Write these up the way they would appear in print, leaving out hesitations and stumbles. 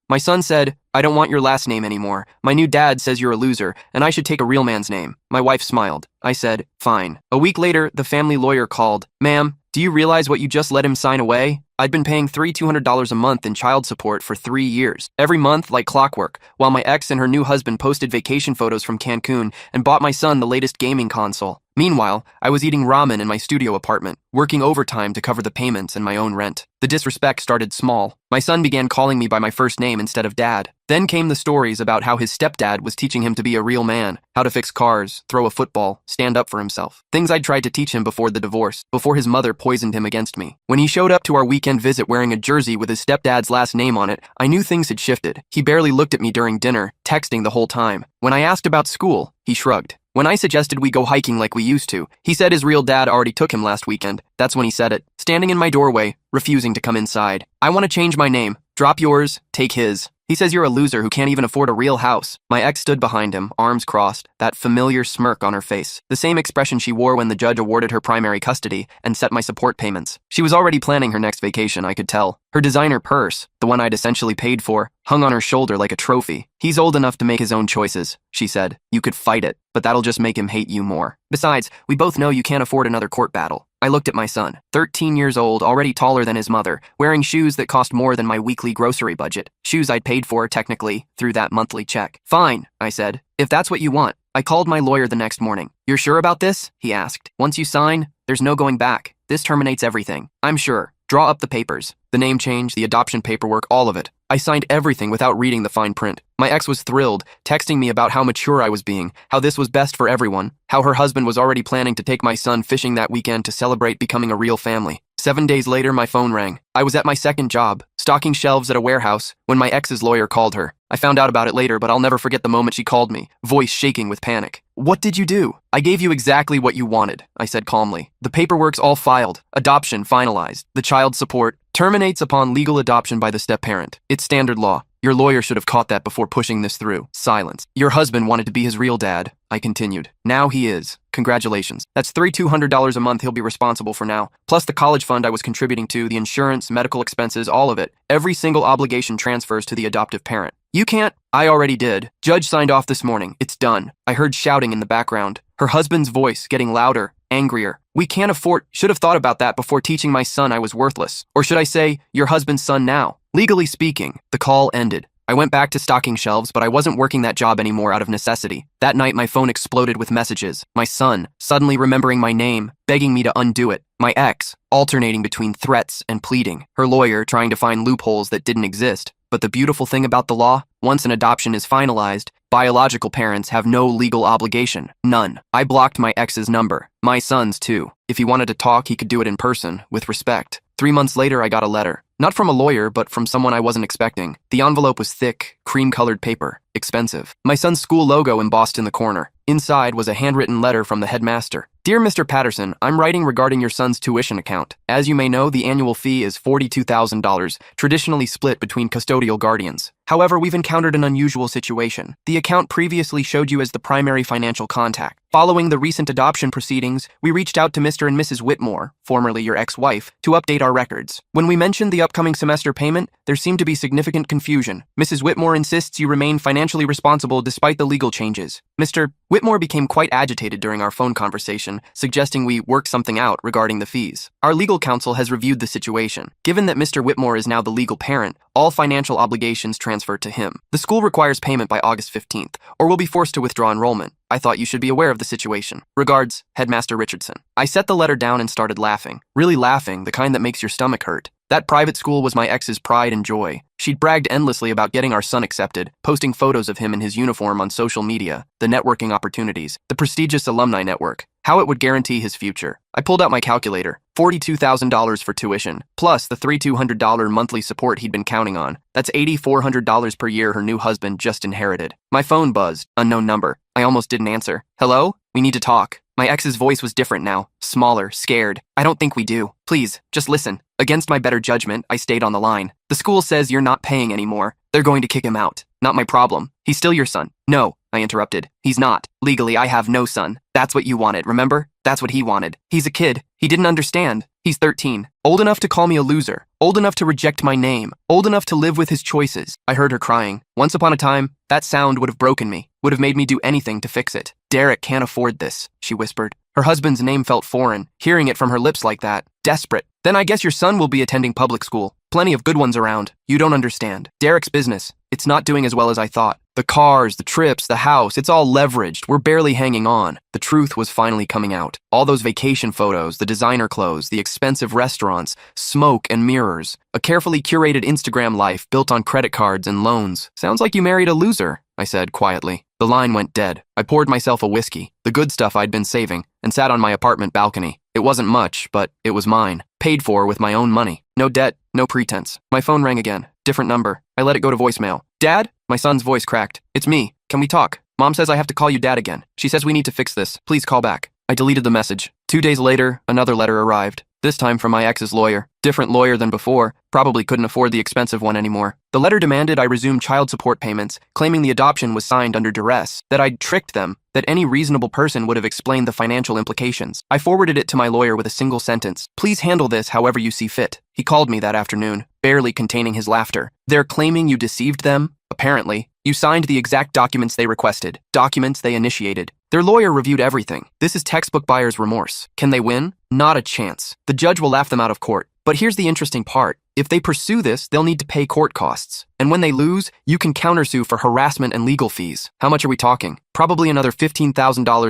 My son said, "I don't want your last name anymore. My new dad says you're a loser, and I should take a real man's name." My wife smiled. I said, "Fine." A week later, the family lawyer called. "Ma'am, do you realize what you just let him sign away?" I'd been paying $200 a month in child support for 3 years, every month like clockwork, while my ex and her new husband posted vacation photos from Cancun and bought my son the latest gaming console. Meanwhile, I was eating ramen in my studio apartment, working overtime to cover the payments and my own rent. The disrespect started small. My son began calling me by my first name instead of dad. Then came the stories about how his stepdad was teaching him to be a real man, how to fix cars, throw a football, stand up for himself. Things I'd tried to teach him before the divorce, before his mother poisoned him against me. When he showed up to our weekend visit wearing a jersey with his stepdad's last name on it, I knew things had shifted. He barely looked at me during dinner, texting the whole time. When I asked about school, he shrugged. When I suggested we go hiking like we used to, he said his real dad already took him last weekend. That's when he said it, standing in my doorway, refusing to come inside. "I want to change my name. Drop yours, take his." He says you're a loser who can't even afford a real house. My ex stood behind him, arms crossed, that familiar smirk on her face, the same expression she wore when the judge awarded her primary custody and set my support payments. She was already planning her next vacation, I could tell. Her designer purse, the one I'd essentially paid for, hung on her shoulder like a trophy. "He's old enough to make his own choices," she said. "You could fight it, but that'll just make him hate you more. Besides, we both know you can't afford another court battle." I looked at my son, 13 years old, already taller than his mother, wearing shoes that cost more than my weekly grocery budget. Shoes I'd paid for, technically, through that monthly check. "Fine," I said, "if that's what you want." I called my lawyer the next morning. "You're sure about this?" he asked. "Once you sign, there's no going back. This terminates everything." "I'm sure. Draw up the papers." The name change, the adoption paperwork, all of it. I signed everything without reading the fine print. My ex was thrilled, texting me about how mature I was being, how this was best for everyone, how her husband was already planning to take my son fishing that weekend to celebrate becoming a real family. 7 days later, my phone rang. I was at my second job, stocking shelves at a warehouse, when my ex's lawyer called her. I found out about it later, but I'll never forget the moment she called me, voice shaking with panic. "What did you do?" "I gave you exactly what you wanted," I said calmly. "The paperwork's all filed, adoption finalized. The child support terminates upon legal adoption by the step-parent. It's standard law. Your lawyer should have caught that before pushing this through." Silence. "Your husband wanted to be his real dad," I continued. "Now he is. Congratulations. That's $200 a month he'll be responsible for now, plus the college fund I was contributing to, the insurance, medical expenses, all of it. Every single obligation transfers to the adoptive parent." "You can't." "I already did. Judge signed off this morning. It's done." I heard shouting in the background. Her husband's voice getting louder, angrier. "We can't afford." Should have thought about that before teaching my son I was worthless. Or should I say, your husband's son now? Legally speaking, the call ended. I went back to stocking shelves, but I wasn't working that job anymore out of necessity. That night, my phone exploded with messages. My son, suddenly remembering my name, begging me to undo it. My ex, alternating between threats and pleading. Her lawyer trying to find loopholes that didn't exist. But the beautiful thing about the law, once an adoption is finalized, biological parents have no legal obligation. None. I blocked my ex's number. My son's too. If he wanted to talk, he could do it in person, with respect. 3 months later, I got a letter. Not from a lawyer, but from someone I wasn't expecting. The envelope was thick, cream-colored paper. Expensive. My son's school logo embossed in the corner. Inside was a handwritten letter from the headmaster. "Dear Mr. Patterson, I'm writing regarding your son's tuition account. As you may know, the annual fee is $42,000, traditionally split between custodial guardians. However, we've encountered an unusual situation. The account previously showed you as the primary financial contact. Following the recent adoption proceedings, we reached out to Mr. and Mrs. Whitmore, formerly your ex-wife, to update our records. When we mentioned the upcoming semester payment, there seemed to be significant confusion. Mrs. Whitmore insists you remain financially responsible despite the legal changes. Mr. Whitmore became quite agitated during our phone conversation, suggesting we work something out regarding the fees. Our legal counsel has reviewed the situation. Given that Mr. Whitmore is now the legal parent, all financial obligations transfer to him. The school requires payment by August 15th, or will be forced to withdraw enrollment. I thought you should be aware of the situation. Regards, Headmaster Richardson. I set the letter down and started laughing. Really laughing, the kind that makes your stomach hurt. That private school was my ex's pride and joy. She'd bragged endlessly about getting our son accepted, posting photos of him in his uniform on social media, the networking opportunities, the prestigious alumni network, how it would guarantee his future. I pulled out my calculator. $42,000 for tuition, plus the $3,200 monthly support he'd been counting on. That's $8,400 per year her new husband just inherited. My phone buzzed. Unknown number. I almost didn't answer. "Hello? We need to talk." My ex's voice was different now, smaller, scared. "I don't think we do. Please, just listen." Against my better judgment, I stayed on the line. "The school says you're not paying anymore. They're going to kick him out. Not my problem. He's still your son." "No," I interrupted. "He's not. Legally, I have no son. That's what you wanted, remember? That's what he wanted. He's a kid. He didn't understand. He's 13. Old enough to call me a loser. Old enough to reject my name. Old enough to live with his choices. I heard her crying. Once upon a time, that sound would have broken me. Would have made me do anything to fix it. Derek can't afford this, she whispered. Her husband's name felt foreign, hearing it from her lips like that. Desperate. Then I guess your son will be attending public school. Plenty of good ones around. You don't understand. Derek's business. It's not doing as well as I thought. The cars, the trips, the house, it's all leveraged. We're barely hanging on. The truth was finally coming out. All those vacation photos, the designer clothes, the expensive restaurants, smoke and mirrors. A carefully curated Instagram life built on credit cards and loans. Sounds like you married a loser, I said quietly. The line went dead. I poured myself a whiskey, the good stuff I'd been saving, and sat on my apartment balcony. It wasn't much, but it was mine. Paid for with my own money. No debt, no pretense. My phone rang again. Different number. I let it go to voicemail. Dad? My son's voice cracked. It's me. Can we talk? Mom says I have to call you Dad again. She says we need to fix this. Please call back. I deleted the message. 2 days later, another letter arrived. This time from my ex's lawyer. Different lawyer than before. Probably couldn't afford the expensive one anymore. The letter demanded I resume child support payments, claiming the adoption was signed under duress, that I'd tricked them, that any reasonable person would have explained the financial implications. I forwarded it to my lawyer with a single sentence. Please handle this however you see fit. He called me that afternoon, barely containing his laughter. They're claiming you deceived them? Apparently. You signed the exact documents they requested, documents they initiated. Their lawyer reviewed everything. This is textbook buyer's remorse. Can they win? Not a chance. The judge will laugh them out of court. But here's the interesting part. If they pursue this, they'll need to pay court costs. And when they lose, you can countersue for harassment and legal fees. How much are we talking? Probably another $15,000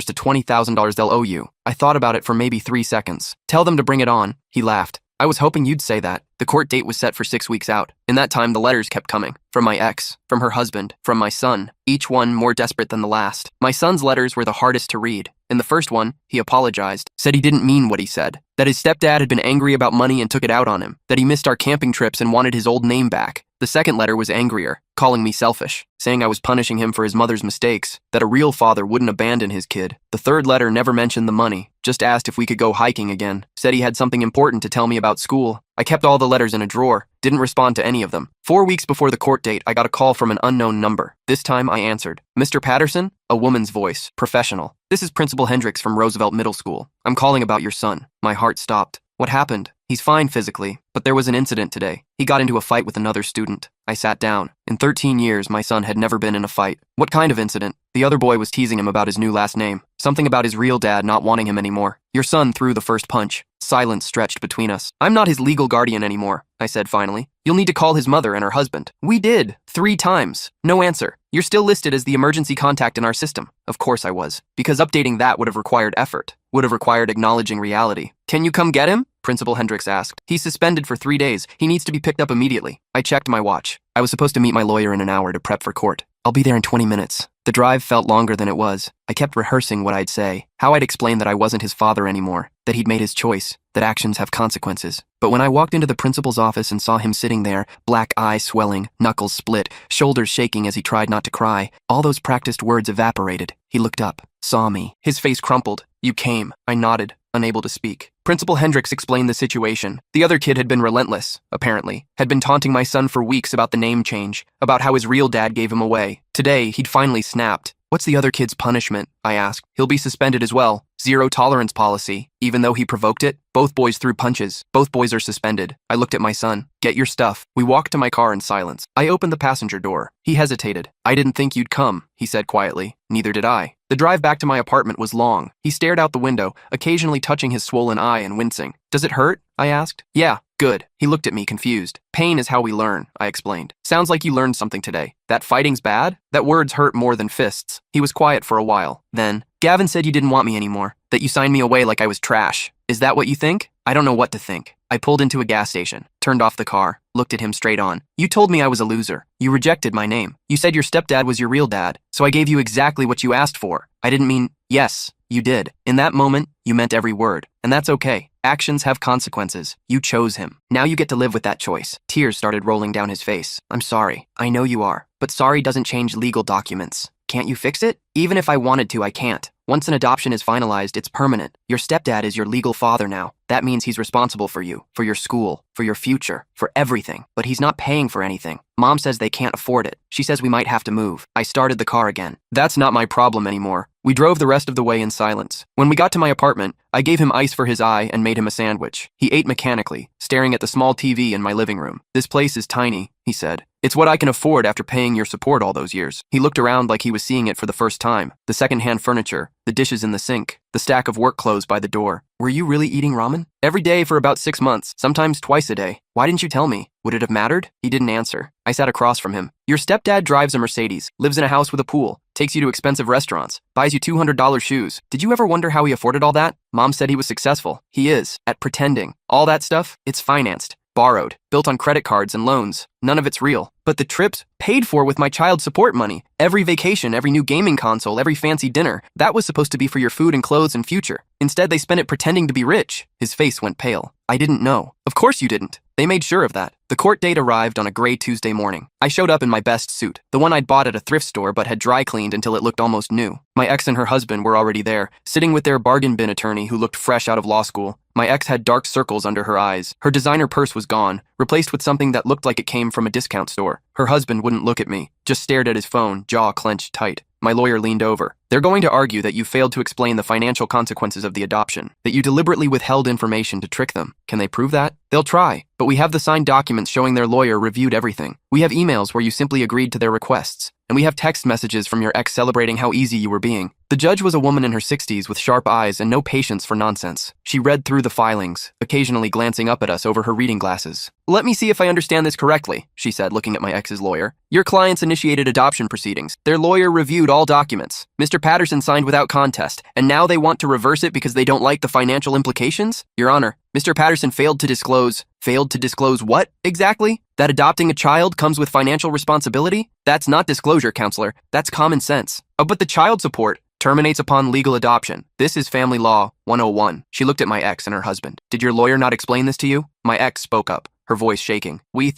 to $20,000 they'll owe you. I thought about it for maybe 3 seconds. Tell them to bring it on, he laughed. I was hoping you'd say that. The court date was set for 6 weeks out. In that time, the letters kept coming. From my ex, from her husband, from my son, each one more desperate than the last. My son's letters were the hardest to read. In the first one, he apologized, said he didn't mean what he said, that his stepdad had been angry about money and took it out on him, that he missed our camping trips and wanted his old name back. The second letter was angrier, calling me selfish, saying I was punishing him for his mother's mistakes, that a real father wouldn't abandon his kid. The third letter never mentioned the money, just asked if we could go hiking again, said he had something important to tell me about school. I kept all the letters in a drawer, didn't respond to any of them. 4 weeks before the court date, I got a call from an unknown number. This time I answered. Mr. Patterson? A woman's voice, professional. This is Principal Hendricks from Roosevelt Middle School. I'm calling about your son. My heart stopped. What happened? He's fine physically, but there was an incident today. He got into a fight with another student. I sat down. In 13 years, my son had never been in a fight. What kind of incident? The other boy was teasing him about his new last name. Something about his real dad not wanting him anymore. Your son threw the first punch. Silence stretched between us. I'm not his legal guardian anymore, I said finally. You'll need to call his mother and her husband. We did. 3 times. No answer. You're still listed as the emergency contact in our system. Of course I was. Because updating that would have required effort. Would have required acknowledging reality. Can you come get him? Principal Hendricks asked. He's suspended for 3 days. He needs to be picked up immediately. I checked my watch. I was supposed to meet my lawyer in an hour to prep for court. I'll be there in 20 minutes. The drive felt longer than it was. I kept rehearsing what I'd say, how I'd explain that I wasn't his father anymore, that he'd made his choice, that actions have consequences. But when I walked into the principal's office and saw him sitting there, black eye swelling, knuckles split, shoulders shaking as he tried not to cry, all those practiced words evaporated. He looked up, saw me. His face crumpled. You came. I nodded, unable to speak. Principal Hendricks explained the situation. The other kid had been relentless, apparently. Had been taunting my son for weeks about the name change, about how his real dad gave him away. Today, he'd finally snapped. What's the other kid's punishment? I asked. He'll be suspended as well. Zero tolerance policy. Even though he provoked it, both boys threw punches. Both boys are suspended. I looked at my son. Get your stuff. We walked to my car in silence. I opened the passenger door. He hesitated. I didn't think you'd come, he said quietly. Neither did I. The drive back to my apartment was long. He stared out the window, occasionally touching his swollen eye and wincing. Does it hurt? I asked. Yeah, good. He looked at me confused. Pain is how we learn, I explained. Sounds like you learned something today. That fighting's bad? That words hurt more than fists. He was quiet for a while. Then, Gavin said you didn't want me anymore, that you signed me away like I was trash. Is that what you think? I don't know what to think. I pulled into a gas station, turned off the car, looked at him straight on. You told me I was a loser. You rejected my name. You said your stepdad was your real dad, so I gave you exactly what you asked for. I didn't mean, yes, you did. In that moment, you meant every word, and that's okay. Actions have consequences. You chose him. Now you get to live with that choice. Tears started rolling down his face. I'm sorry. I know you are. But sorry doesn't change legal documents. Can't you fix it? Even if I wanted to, I can't. Once an adoption is finalized, it's permanent. Your stepdad is your legal father now. That means he's responsible for you, for your school, for your future, for everything. But he's not paying for anything. Mom says they can't afford it. She says we might have to move. I started the car again. That's not my problem anymore. We drove the rest of the way in silence. When we got to my apartment, I gave him ice for his eye and made him a sandwich. He ate mechanically, staring at the small TV in my living room. "This place is tiny," he said. "It's what I can afford after paying your support all those years." He looked around like he was seeing it for the first time. The secondhand furniture, the dishes in the sink, the stack of work clothes by the door. "Were you really eating ramen?" "Every day for about 6 months, sometimes twice a day." "Why didn't you tell me? Would it have mattered?" He didn't answer. I sat across from him. "Your stepdad drives a Mercedes, lives in a house with a pool, takes you to expensive restaurants, buys you $200 shoes. Did you ever wonder how he afforded all that?" Mom said he was successful. He is, at pretending. All that stuff, it's financed, borrowed, built on credit cards and loans. None of it's real. But the trips, paid for with my child support money. Every vacation, every new gaming console, every fancy dinner, that was supposed to be for your food and clothes and future. Instead, they spent it pretending to be rich. His face went pale. "I didn't know." "Of course you didn't. They made sure of that." The court date arrived on a gray Tuesday morning. I showed up in my best suit, the one I'd bought at a thrift store but had dry cleaned until it looked almost new. My ex and her husband were already there, sitting with their bargain bin attorney who looked fresh out of law school. My ex had dark circles under her eyes. Her designer purse was gone, replaced with something that looked like it came from a discount store. Her husband wouldn't look at me, just stared at his phone, jaw clenched tight. My lawyer leaned over. "They're going to argue that you failed to explain the financial consequences of the adoption, that you deliberately withheld information to trick them. Can they prove that?" "They'll try, but we have the signed documents showing their lawyer reviewed everything. We have emails where you simply agreed to their requests. And we have text messages from your ex celebrating how easy you were being." The judge was a woman in her 60s with sharp eyes and no patience for nonsense. She read through the filings, occasionally glancing up at us over her reading glasses. "Let me see if I understand this correctly," she said, looking at my ex's lawyer. "Your clients initiated adoption proceedings. Their lawyer reviewed all documents. Mr. Patterson signed without contest, and now they want to reverse it because they don't like the financial implications? Your Honor, Mr. Patterson failed to disclose." "Failed to disclose what, exactly? That adopting a child comes with financial responsibility? That's not disclosure, counselor. That's common sense." "Oh, but the child support terminates upon legal adoption. This is Family Law 101. She looked at my ex and her husband. "Did your lawyer not explain this to you?" My ex spoke up, her voice shaking. We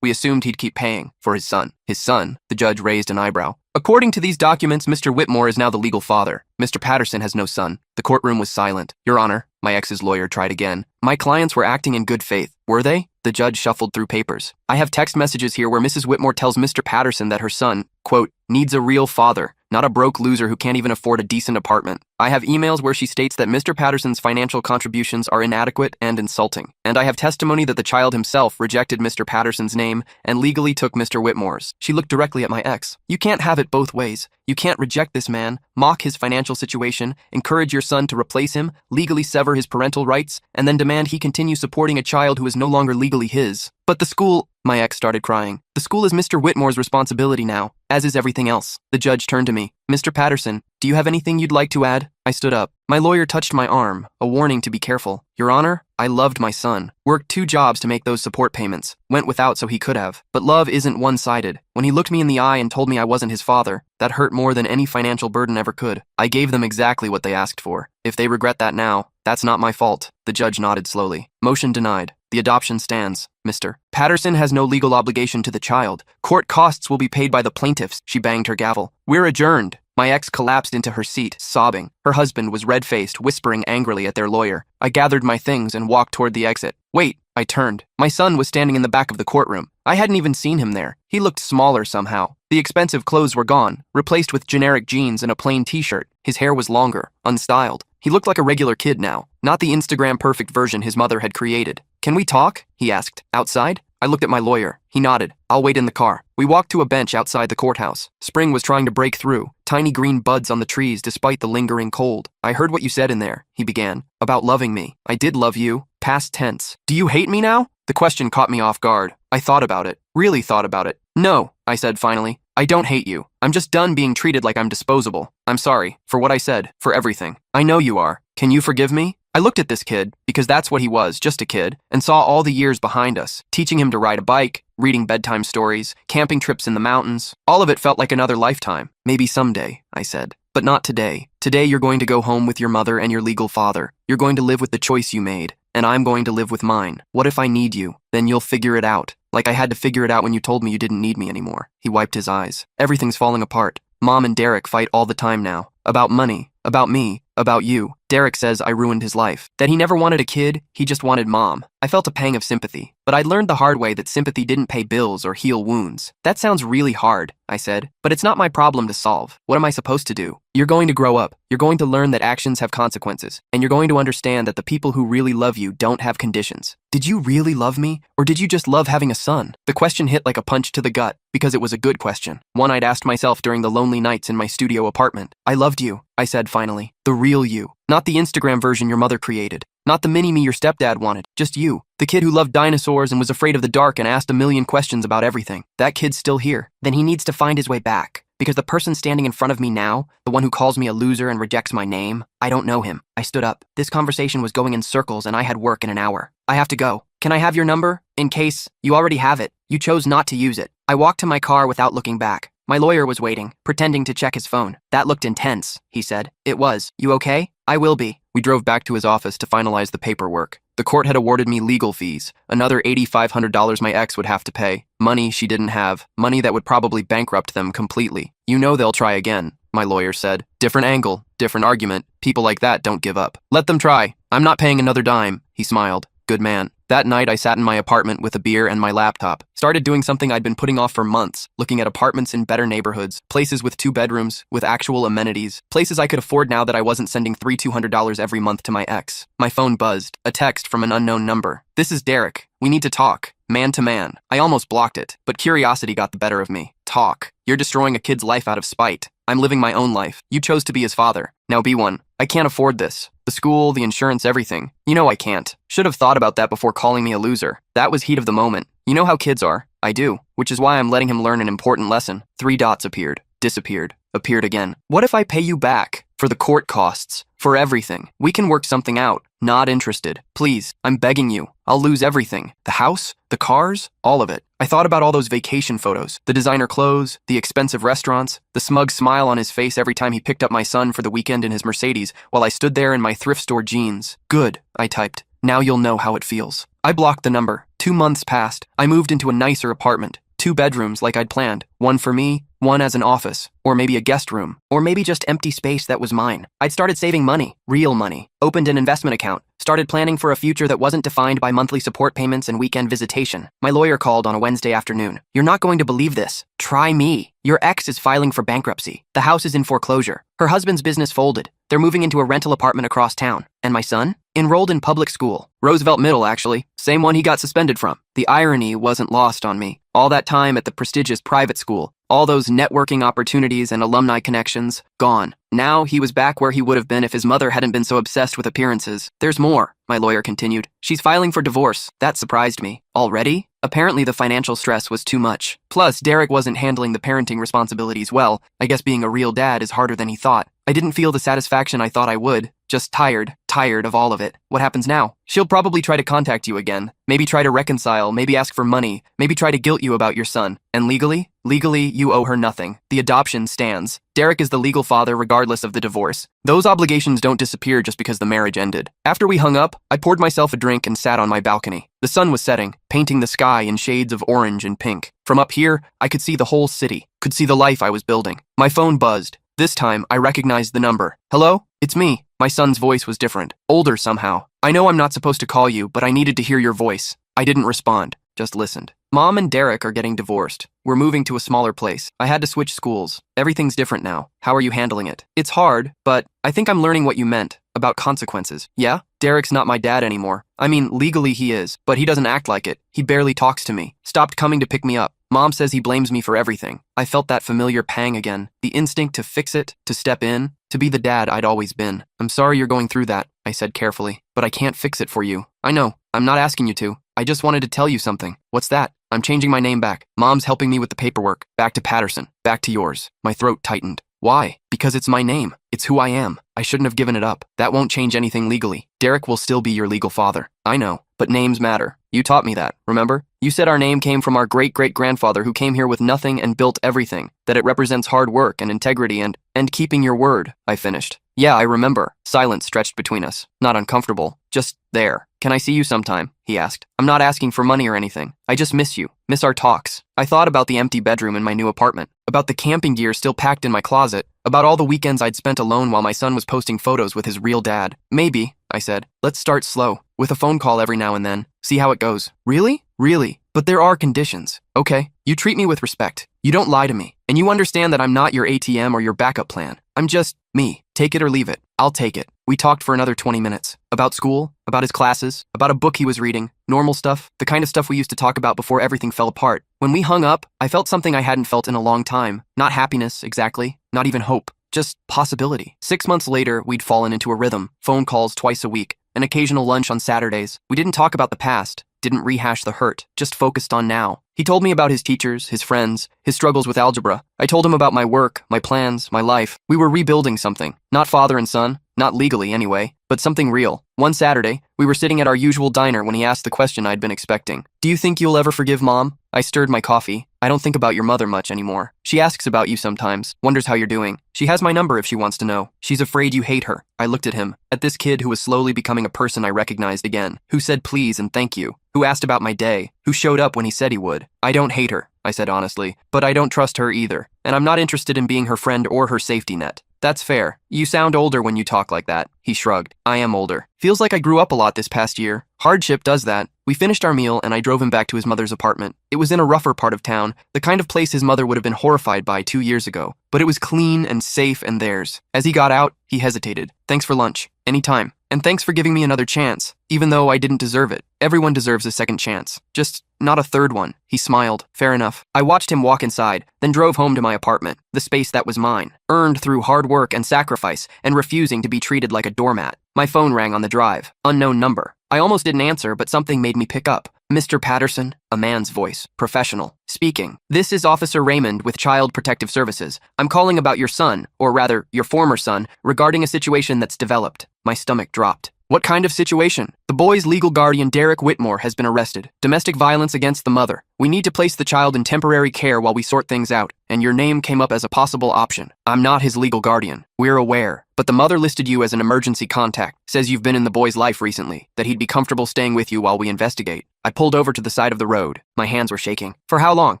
assumed he'd keep paying for his son." "His son?" The judge raised an eyebrow. "According to these documents, Mr. Whitmore is now the legal father. Mr. Patterson has no son." The courtroom was silent. "Your Honor," my ex's lawyer tried again. "My clients were acting in good faith. Were they?" The judge shuffled through papers. "I have text messages here where Mrs. Whitmore tells Mr. Patterson that her son, quote, needs a real father, not a broke loser who can't even afford a decent apartment. I have emails where she states that Mr. Patterson's financial contributions are inadequate and insulting. And I have testimony that the child himself rejected Mr. Patterson's name and legally took Mr. Whitmore's." She looked directly at my ex. "You can't have it both ways. You can't reject this man, mock his financial situation, encourage your son to replace him, legally sever his parental rights, and then demand he continue supporting a child who is no longer legally his." "But the school," my ex started crying. "The school is Mr. Whitmore's responsibility now, as is everything else." The judge turned to me. "Mr. Patterson, do you have anything you'd like to add?" I stood up. My lawyer touched my arm, a warning to be careful. "Your Honor, I loved my son. Worked 2 jobs to make those support payments. Went without so he could have. But love isn't one-sided. When he looked me in the eye and told me I wasn't his father, that hurt more than any financial burden ever could. I gave them exactly what they asked for. If they regret that now, that's not my fault." The judge nodded slowly. "Motion denied. The adoption stands, Mr. Patterson has no legal obligation to the child. Court costs will be paid by the plaintiffs." She banged her gavel. "We're adjourned." My ex collapsed into her seat, sobbing. Her husband was red-faced, whispering angrily at their lawyer. I gathered my things and walked toward the exit. "Wait," I turned. My son was standing in the back of the courtroom. I hadn't even seen him there. He looked smaller somehow. The expensive clothes were gone, replaced with generic jeans and a plain t-shirt. His hair was longer, unstyled. He looked like a regular kid now, not the Instagram-perfect version his mother had created. "Can we talk?" he asked. "Outside?" I looked at my lawyer. He nodded. "I'll wait in the car." We walked to a bench outside the courthouse. Spring was trying to break through, tiny green buds on the trees despite the lingering cold. "I heard what you said in there," he began, "about loving me. I did love you. Past tense. Do you hate me now?" The question caught me off guard. I thought about it. Really thought about it. "No," I said finally. "I don't hate you. I'm just done being treated like I'm disposable. I'm sorry, for what I said, for everything. I know you are. Can you forgive me?" I looked at this kid, because that's what he was, just a kid, and saw all the years behind us, teaching him to ride a bike, reading bedtime stories, camping trips in the mountains. All of it felt like another lifetime. "Maybe someday," I said. "But not today. Today you're going to go home with your mother and your legal father. You're going to live with the choice you made, and I'm going to live with mine. What if I need you? Then you'll figure it out. Like I had to figure it out when you told me you didn't need me anymore." He wiped his eyes. "Everything's falling apart. Mom and Derek fight all the time now. About money, about me, about you. Derek says I ruined his life, that he never wanted a kid, he just wanted mom. I felt a pang of sympathy, but I'd learned the hard way that sympathy didn't pay bills or heal wounds. That sounds really hard, I said, but it's not my problem to solve. What am I supposed to do? You're going to grow up. You're going to learn that actions have consequences, and you're going to understand that the people who really love you don't have conditions. Did you really love me, or did you just love having a son? The question hit like a punch to the gut, because it was a good question. One I'd asked myself during the lonely nights in my studio apartment. I loved you, I said finally. The real you. Not the Instagram version your mother created. Not the mini-me your stepdad wanted. Just you. The kid who loved dinosaurs and was afraid of the dark and asked a million questions about everything. That kid's still here. Then he needs to find his way back. Because the person standing in front of me now, the one who calls me a loser and rejects my name, I don't know him. I stood up. This conversation was going in circles and I had work in an hour. I have to go. Can I have your number? In case you already have it. You chose not to use it. I walked to my car without looking back. My lawyer was waiting, pretending to check his phone. That looked intense, he said. It was. You okay? I will be. We drove back to his office to finalize the paperwork. The court had awarded me legal fees, another $8,500 my ex would have to pay, money she didn't have, money that would probably bankrupt them completely. You know they'll try again, my lawyer said. Different angle, different argument. People like that don't give up. Let them try. I'm not paying another dime, he smiled. Good man. That night, I sat in my apartment with a beer and my laptop. Started doing something I'd been putting off for months, looking at apartments in better neighborhoods, places with 2 bedrooms, with actual amenities, places I could afford now that I wasn't sending $200 every month to my ex. My phone buzzed, a text from an unknown number. This is Derek. We need to talk. Man to man. I almost blocked it, but curiosity got the better of me. Talk. You're destroying a kid's life out of spite. I'm living my own life. You chose to be his father. Now be one. I can't afford this. The school, the insurance, everything. You know I can't. Should have thought about that before calling me a loser. That was heat of the moment. You know how kids are. I do. Which is why I'm letting him learn an important lesson. 3 dots appeared. Disappeared. Appeared again. What if I pay you back? For the court costs. For everything. We can work something out. Not interested. Please. I'm begging you. I'll lose everything. The house? The cars? All of it. I thought about all those vacation photos. The designer clothes. The expensive restaurants. The smug smile on his face every time he picked up my son for the weekend in his Mercedes while I stood there in my thrift store jeans. Good, I typed. Now you'll know how it feels. I blocked the number. 2 months passed. I moved into a nicer apartment. 2 bedrooms like I'd planned. One for me, one as an office, or maybe a guest room, or maybe just empty space that was mine. I'd started saving money, real money, opened an investment account, started planning for a future that wasn't defined by monthly support payments and weekend visitation. My lawyer called on a Wednesday afternoon. You're not going to believe this. Try me. Your ex is filing for bankruptcy. The house is in foreclosure. Her husband's business folded. They're moving into a rental apartment across town. And my son? Enrolled in public school. Roosevelt Middle, actually. Same one he got suspended from. The irony wasn't lost on me. All that time at the prestigious private school, all those networking opportunities and alumni connections, gone. Now he was back where he would have been if his mother hadn't been so obsessed with appearances. There's more, my lawyer continued. She's filing for divorce. That surprised me. Already? Apparently the financial stress was too much. Plus, Derek wasn't handling the parenting responsibilities well. I guess being a real dad is harder than he thought. I didn't feel the satisfaction I thought I would. Just tired of all of it. What happens now? She'll probably try to contact you again. Maybe try to reconcile, maybe ask for money, maybe try to guilt you about your son. And legally? Legally, you owe her nothing. The adoption stands. Derek is the legal father regardless of the divorce. Those obligations don't disappear just because the marriage ended. After we hung up, I poured myself a drink and sat on my balcony. The sun was setting, painting the sky in shades of orange and pink. From up here, I could see the whole city, could see the life I was building. My phone buzzed. This time, I recognized the number. Hello? It's me. My son's voice was different, older somehow. I know I'm not supposed to call you, but I needed to hear your voice. I didn't respond, just listened. Mom and Derek are getting divorced. We're moving to a smaller place. I had to switch schools. Everything's different now. How are you handling it? It's hard, but I think I'm learning what you meant about consequences. Yeah? Derek's not my dad anymore. I mean, legally he is, but he doesn't act like it. He barely talks to me. Stopped coming to pick me up. Mom says he blames me for everything. I felt that familiar pang again. The instinct to fix it, to step in, to be the dad I'd always been. I'm sorry you're going through that, I said carefully, but I can't fix it for you. I know. I'm not asking you to. I just wanted to tell you something. What's that? I'm changing my name back. Mom's helping me with the paperwork. Back to Patterson. Back to yours. My throat tightened. Why? Because it's my name. It's who I am. I shouldn't have given it up. That won't change anything legally. Derek will still be your legal father. I know, but names matter. You taught me that, remember? You said our name came from our great-great-grandfather who came here with nothing and built everything, that it represents hard work and integrity and keeping your word, I finished. Yeah, I remember. Silence stretched between us. Not uncomfortable. Just there. Can I see you sometime? He asked. I'm not asking for money or anything. I just miss you. Miss our talks. I thought about the empty bedroom in my new apartment. About the camping gear still packed in my closet. About all the weekends I'd spent alone while my son was posting photos with his real dad. Maybe, I said. Let's start slow, with a phone call every now and then. See how it goes. Really? Really? But there are conditions. Okay, you treat me with respect. You don't lie to me. And you understand that I'm not your ATM or your backup plan. I'm just me. Take it or leave it. I'll take it. We talked for another 20 minutes. About school, about his classes, about a book he was reading, normal stuff, the kind of stuff we used to talk about before everything fell apart. When we hung up, I felt something I hadn't felt in a long time. Not happiness, exactly. Not even hope. Just possibility. 6 months later, we'd fallen into a rhythm. Phone calls twice a week. An occasional lunch on Saturdays. We didn't talk about the past. Didn't rehash the hurt. Just focused on now. He told me about his teachers, his friends, his struggles with algebra. I told him about my work, my plans, my life. We were rebuilding something. Not father and son. Not legally, anyway. But something real. One Saturday, we were sitting at our usual diner when he asked the question I'd been expecting. Do you think you'll ever forgive Mom? I stirred my coffee. I don't think about your mother much anymore. She asks about you sometimes, wonders how you're doing. She has my number if she wants to know. She's afraid you hate her. I looked at him, at this kid who was slowly becoming a person I recognized again, who said please and thank you, who asked about my day, who showed up when he said he would. I don't hate her, I said honestly, but I don't trust her either, and I'm not interested in being her friend or her safety net. That's fair. You sound older when you talk like that. He shrugged. I am older. Feels like I grew up a lot this past year. Hardship does that. We finished our meal and I drove him back to his mother's apartment. It was in a rougher part of town, the kind of place his mother would have been horrified by 2 years ago. But it was clean and safe and theirs. As he got out, he hesitated. Thanks for lunch. Anytime. And thanks for giving me another chance, even though I didn't deserve it. Everyone deserves a second chance. Just not a third one. He smiled. Fair enough. I watched him walk inside, then drove home to my apartment, the space that was mine, earned through hard work and sacrifice, and refusing to be treated like a doormat. My phone rang on the drive. Unknown number. I almost didn't answer, but something made me pick up. Mr. Patterson, a man's voice, professional, speaking. This is Officer Raymond with Child Protective Services. I'm calling about your son, or rather, your former son, regarding a situation that's developed. My stomach dropped. What kind of situation? The boy's legal guardian, Derek Whitmore, has been arrested. Domestic violence against the mother. We need to place the child in temporary care while we sort things out, and your name came up as a possible option. I'm not his legal guardian. We're aware. But the mother listed you as an emergency contact, says you've been in the boy's life recently, that he'd be comfortable staying with you while we investigate. I pulled over to the side of the road. My hands were shaking. For how long?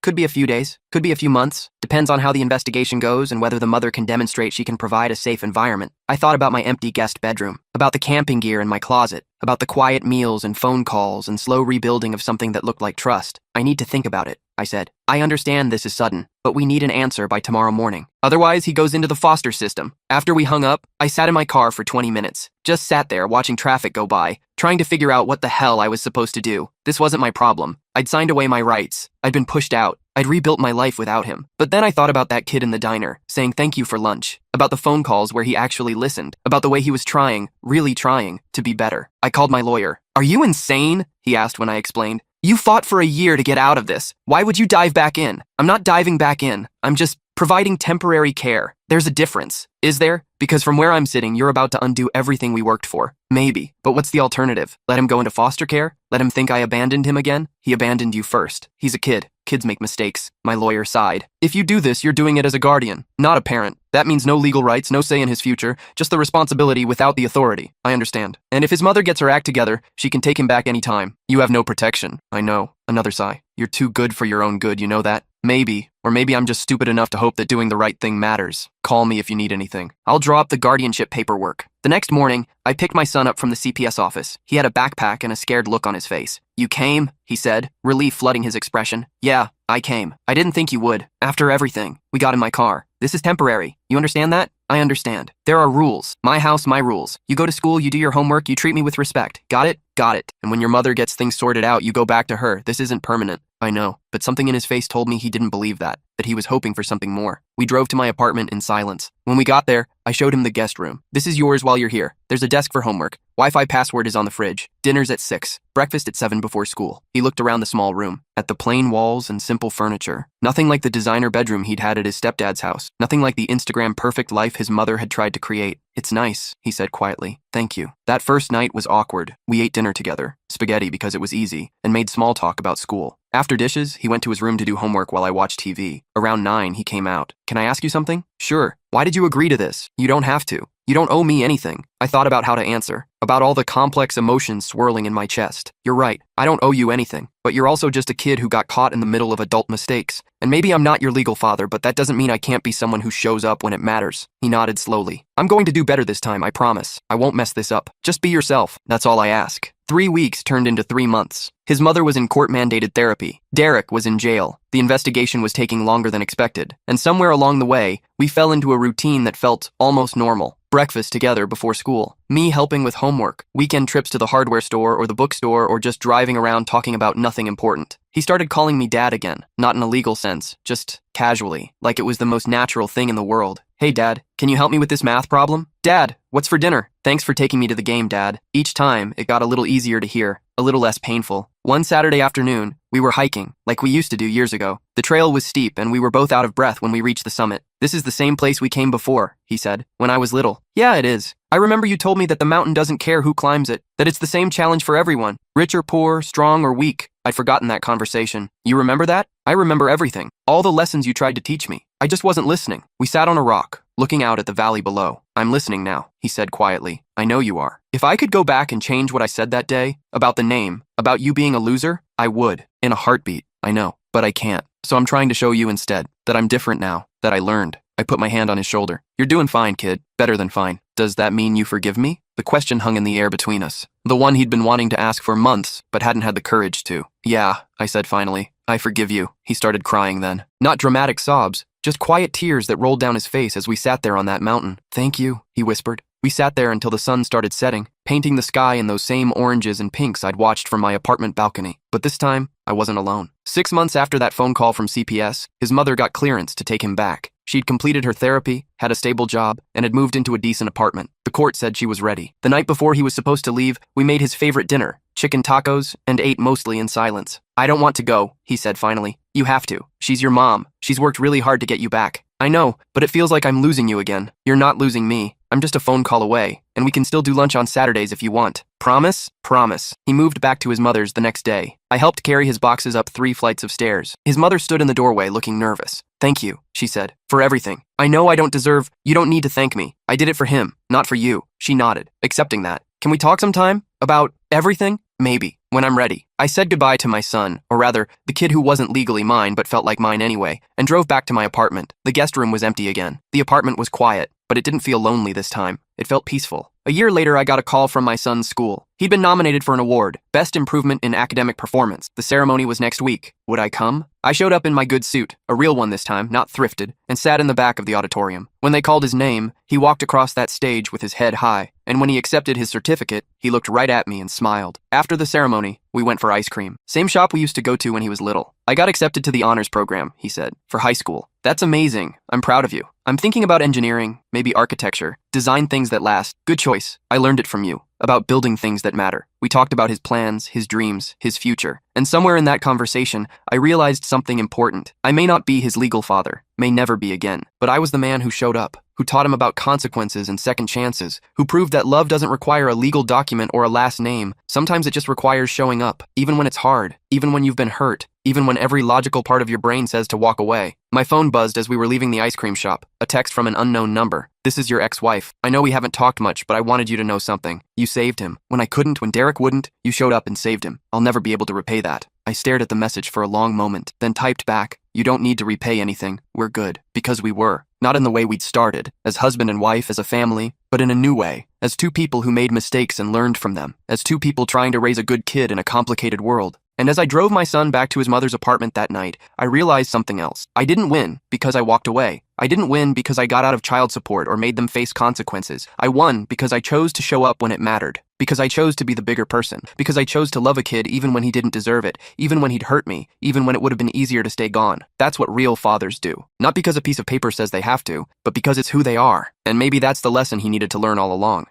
Could be a few days, could be a few months. Depends on how the investigation goes and whether the mother can demonstrate she can provide a safe environment. I thought about my empty guest bedroom, about the camping gear in my closet, about the quiet meals and phone calls and slow rebuilding of something that looked like trust. I need to think about it, I said. I understand this is sudden, but we need an answer by tomorrow morning. Otherwise, he goes into the foster system. After we hung up, I sat in my car for 20 minutes. Just sat there watching traffic go by, trying to figure out what the hell I was supposed to do. This wasn't my problem. I'd signed away my rights. I'd been pushed out. I'd rebuilt my life without him. But then I thought about that kid in the diner, saying thank you for lunch, about the phone calls where he actually listened, about the way he was trying, really trying, to be better. I called my lawyer. Are you insane? He asked when I explained. You fought for a year to get out of this. Why would you dive back in? I'm not diving back in. I'm just providing temporary care. There's a difference. Is there? Because from where I'm sitting, you're about to undo everything we worked for. Maybe. But what's the alternative? Let him go into foster care? Let him think I abandoned him again? He abandoned you first. He's a kid. Kids make mistakes. My lawyer sighed. If you do this, you're doing it as a guardian, not a parent. That means no legal rights, no say in his future, just the responsibility without the authority. I understand. And if his mother gets her act together, she can take him back anytime. You have no protection. I know. Another sigh. You're too good for your own good, you know that? Maybe. Or maybe I'm just stupid enough to hope that doing the right thing matters. Call me if you need anything. I'll draw up the guardianship paperwork. The next morning, I picked my son up from the CPS office. He had a backpack and a scared look on his face. You came, he said, relief flooding his expression. Yeah, I came. I didn't think you would. After everything, we got in my car. This is temporary. You understand that? I understand. There are rules. My house, my rules. You go to school, you do your homework, you treat me with respect. Got it? Got it. And when your mother gets things sorted out, you go back to her. This isn't permanent. I know. But something in his face told me he didn't believe that he was hoping for something more. We drove to my apartment in silence. When we got there, I showed him the guest room. This is yours while you're here. There's a desk for homework. Wi-Fi password is on the fridge. Dinner's at 6. Breakfast at 7 before school. He looked around the small room, at the plain walls and simple furniture. Nothing like the designer bedroom he'd had at his stepdad's house. Nothing like the Instagram perfect life his mother had tried to create. It's nice, he said quietly. Thank you. That first night was awkward. We ate dinner together, spaghetti because it was easy, and made small talk about school. After dishes, he went to his room to do homework while I watched TV. Around 9, he came out. Can I ask you something? Sure. Why did you agree to this? You don't have to. You don't owe me anything. I thought about how to answer, about all the complex emotions swirling in my chest. You're right, I don't owe you anything, but you're also just a kid who got caught in the middle of adult mistakes. And maybe I'm not your legal father, but that doesn't mean I can't be someone who shows up when it matters. He nodded slowly. I'm going to do better this time, I promise. I won't mess this up. Just be yourself, that's all I ask. 3 weeks turned into 3 months. His mother was in court-mandated therapy. Derek was in jail. The investigation was taking longer than expected. And somewhere along the way, we fell into a routine that felt almost normal. Breakfast together before school. Me helping with homework. Weekend trips to the hardware store or the bookstore or just driving around talking about nothing important. He started calling me dad again. Not in a legal sense, just casually, like it was the most natural thing in the world. Hey dad, can you help me with this math problem? Dad, what's for dinner? Thanks for taking me to the game, Dad. Each time, it got a little easier to hear, a little less painful. One Saturday afternoon, we were hiking, like we used to do years ago. The trail was steep and we were both out of breath when we reached the summit. This is the same place we came before, he said, when I was little. Yeah, it is. I remember you told me that the mountain doesn't care who climbs it, that it's the same challenge for everyone, rich or poor, strong or weak. I'd forgotten that conversation. You remember that? I remember everything. All the lessons you tried to teach me. I just wasn't listening. We sat on a rock, looking out at the valley below. I'm listening now, he said quietly. I know you are. If I could go back and change what I said that day, about the name, about you being a loser, I would, in a heartbeat. I know, but I can't. So I'm trying to show you instead, that I'm different now, that I learned. I put my hand on his shoulder. You're doing fine, kid. Better than fine. Does that mean you forgive me? The question hung in the air between us. The one he'd been wanting to ask for months, but hadn't had the courage to. Yeah, I said finally. I forgive you. He started crying then. Not dramatic sobs, just quiet tears that rolled down his face as we sat there on that mountain. Thank you, he whispered. We sat there until the sun started setting, painting the sky in those same oranges and pinks I'd watched from my apartment balcony. But this time, I wasn't alone. 6 months after that phone call from CPS, his mother got clearance to take him back. She'd completed her therapy, had a stable job, and had moved into a decent apartment. The court said she was ready. The night before he was supposed to leave, we made his favorite dinner, chicken tacos, and ate mostly in silence. I don't want to go, he said finally. You have to. She's your mom. She's worked really hard to get you back. I know, but it feels like I'm losing you again. You're not losing me. I'm just a phone call away, and we can still do lunch on Saturdays if you want. Promise? Promise. He moved back to his mother's the next day. I helped carry his boxes up 3 flights of stairs. His mother stood in the doorway looking nervous. Thank you, she said, for everything. I know I don't deserve, you don't need to thank me. I did it for him, not for you. She nodded, accepting that. Can we talk sometime? About everything? Maybe, when I'm ready. I said goodbye to my son, or rather, the kid who wasn't legally mine but felt like mine anyway, and drove back to my apartment. The guest room was empty again. The apartment was quiet, but it didn't feel lonely this time. It felt peaceful. A year later, I got a call from my son's school. He'd been nominated for an award, Best Improvement in Academic Performance. The ceremony was next week. Would I come? I showed up in my good suit, a real one this time, not thrifted, and sat in the back of the auditorium. When they called his name, he walked across that stage with his head high, and when he accepted his certificate, he looked right at me and smiled. After the ceremony, we went for ice cream. Same shop we used to go to when he was little. I got accepted to the honors program, he said, for high school. That's amazing. I'm proud of you. I'm thinking about engineering, maybe architecture, design things that last. Good choice. I learned it from you. About building things that matter. We talked about his plans, his dreams, his future. And somewhere in that conversation, I realized something important. I may not be his legal father, may never be again, but I was the man who showed up, who taught him about consequences and second chances, who proved that love doesn't require a legal document or a last name. Sometimes it just requires showing up, even when it's hard, even when you've been hurt, even when every logical part of your brain says to walk away. My phone buzzed as we were leaving the ice cream shop, a text from an unknown number. This is your ex-wife. I know we haven't talked much, but I wanted you to know something. You saved him. When I couldn't, when Derek wouldn't, you showed up and saved him. I'll never be able to repay that. I stared at the message for a long moment, then typed back, you don't need to repay anything. We're good. Because we were. Not in the way we'd started, as husband and wife, as a family, but in a new way, as two people who made mistakes and learned from them, as two people trying to raise a good kid in a complicated world. And as I drove my son back to his mother's apartment that night, I realized something else. I didn't win because I walked away. I didn't win because I got out of child support or made them face consequences. I won because I chose to show up when it mattered. Because I chose to be the bigger person. Because I chose to love a kid even when he didn't deserve it. Even when he'd hurt me. Even when it would have been easier to stay gone. That's what real fathers do. Not because a piece of paper says they have to, but because it's who they are. And maybe that's the lesson he needed to learn all along.